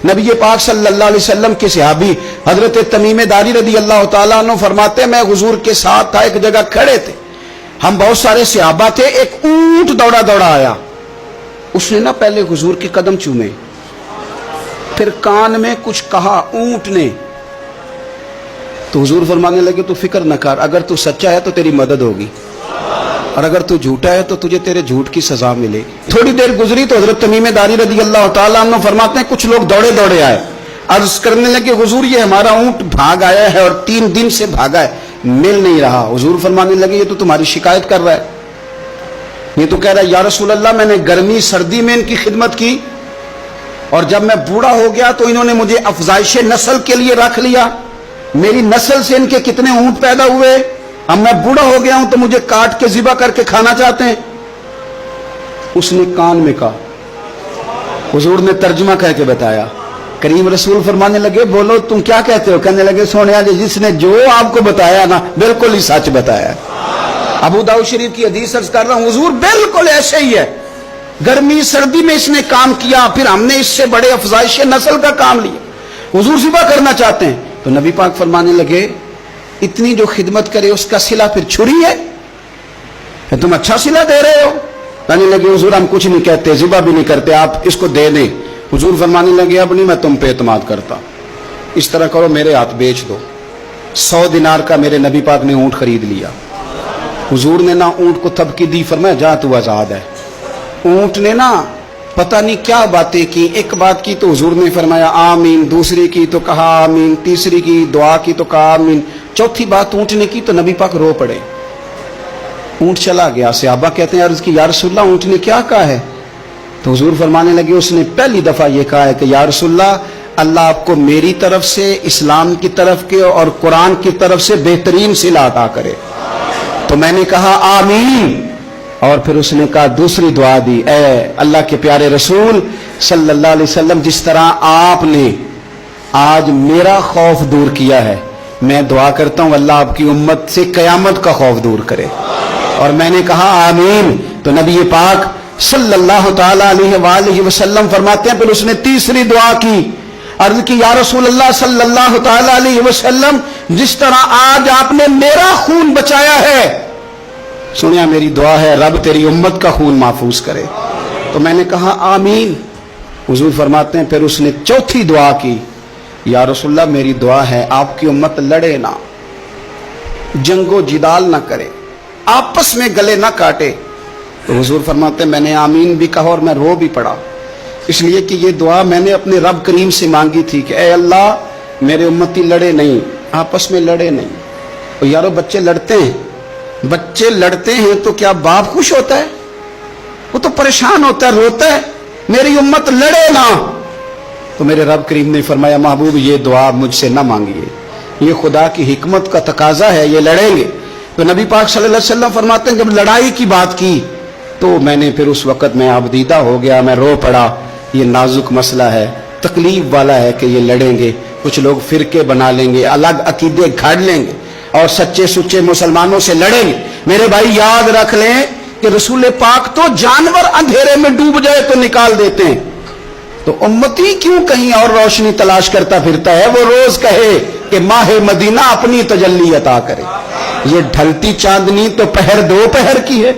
نبی پاک صلی اللہ علیہ وسلم کے صحابی حضرت تمیم داری رضی اللہ تعالیٰ عنہ فرماتے ہیں میں حضور کے ساتھ تھا، ایک جگہ کھڑے تھے، ہم بہت سارے صحابہ تھے، ایک اونٹ دوڑا دوڑا آیا، اس نے پہلے حضور کے قدم چومے، پھر کان میں کچھ کہا اونٹ نے، تو حضور فرمانے لگے تو فکر نہ کر، اگر تو سچا ہے تو تیری مدد ہوگی، اور اگر تو جھوٹا ہے تو تجھے تیرے جھوٹ کی سزا ملے گی۔ تھوڑی دیر گزری تو حضرت تمیم داری رضی اللہ تعالیٰ عنہ فرماتے ہیں کچھ لوگ دوڑے دوڑے آئے، عرض کرنے لگے حضور یہ ہمارا اونٹ بھاگ آیا ہے اور 3 دن سے بھاگا ہے، مل نہیں رہا۔ حضور فرمانے لگے یہ تو تمہاری شکایت کر رہا ہے، یہ تو کہہ رہا ہے یا رسول اللہ میں نے گرمی سردی میں ان کی خدمت کی، اور جب میں بوڑھا ہو گیا تو انہوں نے مجھے افزائش نسل کے لیے رکھ لیا، میری نسل سے ان کے کتنے اونٹ پیدا ہوئے، اب میں بوڑھا ہو گیا ہوں تو مجھے کاٹ کے ذبح کر کے کھانا چاہتے ہیں۔ اس نے کان میں کہا، حضور نے ترجمہ کہہ کے بتایا، کریم رسول فرمانے لگے بولو تم کیا کہتے ہو؟ کہنے لگے سونیا جی جس نے جو آپ کو بتایا نا بالکل ہی سچ بتایا۔ ابو داؤد شریف کی حدیث عرض کر رہا ہوں حضور بالکل ایسے ہی ہے، گرمی سردی میں اس نے کام کیا، پھر ہم نے اس سے بڑے افزائش نسل کا کام لیا، حضور ذبح کرنا چاہتے ہیں۔ تو نبی پاک فرمانے لگے اتنی جو خدمت کرے اس کا صلہ پھر چھری ہے، تم اچھا صلہ دے رہے ہو؟ کہنے لگے حضور ہم کچھ نہیں کہتے، ذبح بھی نہیں کرتے، آپ اس کو دے دیں۔ حضور فرمانے لگے اب نہیں میں تم پہ اعتماد کرتا، اس طرح کرو میرے ہاتھ بیچ دو۔ 100 دینار کا میرے نبی پاک نے اونٹ خرید لیا۔ حضور نے نا اونٹ کو تھپکی دی، فرمایا جا تو آزاد ہے۔ اونٹ نے نا پتہ نہیں کیا باتیں کی، ایک بات کی تو حضور نے فرمایا آمین، دوسری کی تو کہا آمین، تیسری کی دعا کی تو کہا آمین، چوتھی بات اونٹ نے کی تو نبی پاک رو پڑے، اونٹ چلا گیا۔ صحابہ کہتے ہیں عرض کی یا رسول اللہ اونٹ نے کیا کہا ہے؟ تو حضور فرمانے لگے اس نے پہلی دفعہ یہ کہا ہے کہ یا رسول اللہ اللہ آپ کو میری طرف سے، اسلام کی طرف کے اور قرآن کی طرف سے بہترین صلہ عطا کرے۔ تو میں نے کہا آمین، اور پھر اس نے کہا دوسری دعا دی، اے اللہ کے پیارے رسول صلی اللہ علیہ وسلم جس طرح آپ نے آج میرا خوف دور کیا ہے، میں دعا کرتا ہوں اللہ آپ کی امت سے قیامت کا خوف دور کرے۔ اور میں نے کہا آمین۔ تو نبی پاک صلی اللہ تعالی علیہ وآلہ وسلم فرماتے ہیں پھر اس نے تیسری دعا کی، عرض کی یا رسول اللہ صلی اللہ تعالی علیہ وسلم جس طرح آج آپ نے میرا خون بچایا ہے، سنیا میری دعا ہے رب تیری امت کا خون محفوظ کرے۔ تو میں نے کہا آمین۔ حضور فرماتے ہیں پھر اس نے چوتھی دعا کی، یا رسول اللہ میری دعا ہے آپ کی امت لڑے نہ، جنگ و جدال نہ کرے، آپس میں گلے نہ کاٹے۔ تو حضور فرماتے ہیں میں نے آمین بھی کہا اور میں رو بھی پڑا، اس لیے کہ یہ دعا میں نے اپنے رب کریم سے مانگی تھی کہ اے اللہ میرے امتی لڑے نہیں، آپس میں لڑے نہیں۔ اور یارو بچے لڑتے ہیں، بچے لڑتے ہیں تو کیا باپ خوش ہوتا ہے؟ وہ تو پریشان ہوتا ہے، روتا ہے، میری امت لڑے نہ۔ تو میرے رب کریم نے فرمایا محبوب یہ دعا مجھ سے نہ مانگیے، یہ خدا کی حکمت کا تقاضا ہے، یہ لڑیں گے۔ تو نبی پاک صلی اللہ علیہ وسلم فرماتے ہیں جب لڑائی کی بات کی تو میں نے پھر اس وقت میں آبدیدہ ہو گیا، میں رو پڑا، یہ نازک مسئلہ ہے، تکلیف والا ہے کہ یہ لڑیں گے، کچھ لوگ فرقے بنا لیں گے، الگ عقیدے گھڑ لیں گے اور سچے سچے مسلمانوں سے لڑیں گے۔ میرے بھائی یاد رکھ لیں کہ رسول پاک تو جانور اندھیرے میں ڈوب جائے تو نکال دیتے ہیں، تو امتی کیوں کہیں اور روشنی تلاش کرتا پھرتا ہے؟ وہ روز کہے کہ ماہ مدینہ اپنی تجلی عطا کرے۔ یہ ڈھلتی چاندنی تو پہر 2 پہر کی ہے،